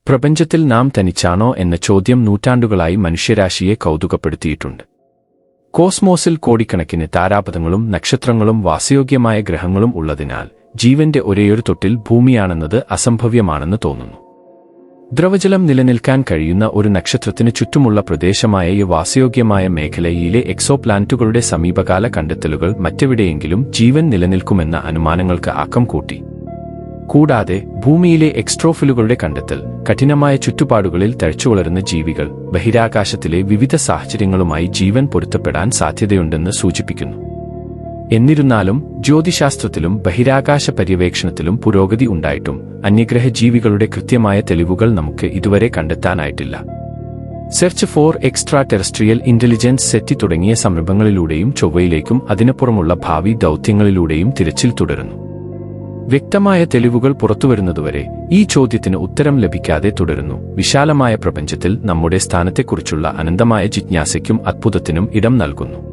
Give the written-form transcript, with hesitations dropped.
പ്രപഞ്ചത്തിൽ നാം തനിച്ചാണോ എന്ന ചോദ്യം നൂറ്റാണ്ടുകളായി മനുഷ്യരാശിയെ കൗതുകപ്പെടുത്തിയിട്ടുണ്ട്. കോസ്മോസിൽ കോടിക്കണക്കിന് താരാപഥങ്ങളും നക്ഷത്രങ്ങളും വാസയോഗ്യമായ ഗ്രഹങ്ങളും ഉള്ളതിനാൽ ജീവന്റെ ഒരേയൊരു തൊട്ടിൽ ഭൂമിയാണെന്നത് അസംഭവ്യമാണെന്ന് തോന്നുന്നു. ദ്രവജലം നിലനിൽക്കാൻ കഴിയുന്ന ഒരു നക്ഷത്രത്തിന് ചുറ്റുമുള്ള പ്രദേശമായ ഈ വാസയോഗ്യമായ മേഖലയിലെ എക്സോപ്ലാനറ്റുകളുടെ സമീപകാല കണ്ടെത്തലുകൾ മറ്റെവിടെയെങ്കിലും ജീവൻ നിലനിൽക്കുമെന്ന അനുമാനങ്ങൾക്ക് ആക്കം കൂട്ടി. കൂടാതെ ഭൂമിയിലെ എക്സ്ട്രോഫിലുകളുടെ കണ്ടെത്തൽ കഠിനമായ ചുറ്റുപാടുകളിൽ തഴച്ചുവളരുന്ന ജീവികൾ ബഹിരാകാശത്തിലെ വിവിധ സാഹചര്യങ്ങളുമായി ജീവൻ പൊരുത്തപ്പെടാൻ സാധ്യതയുണ്ടെന്ന് സൂചിപ്പിക്കുന്നു. എന്നിരുന്നാലും ജ്യോതിശാസ്ത്രത്തിലും ബഹിരാകാശ പര്യവേക്ഷണത്തിലും പുരോഗതി ഉണ്ടായിട്ടും അന്യഗ്രഹ ജീവികളുടെ കൃത്യമായ തെളിവുകൾ നമുക്ക് ഇതുവരെ കണ്ടെത്താനായിട്ടില്ല. Search for extraterrestrial intelligence SETI തുടങ്ങിയ സംരംഭങ്ങളിലൂടെയും ചൊവ്വയിലേക്കും അതിനപ്പുറമുള്ള ഭാവി ദൗത്യങ്ങളിലൂടെയും തിരച്ചിൽ തുടരുന്നു. വ്യക്തമായ തെളിവുകൾ പുറത്തുവരുന്നതുവരെ ഈ ചോദ്യത്തിന് ഉത്തരം ലഭിക്കാതെ തുടരുന്നു. വിശാലമായ പ്രപഞ്ചത്തിൽ നമ്മുടെ സ്ഥാനത്തെക്കുറിച്ചുള്ള അനന്തമായ ജിജ്ഞാസയ്ക്കും അത്ഭുതത്തിനും ഇടം നൽകുന്നു.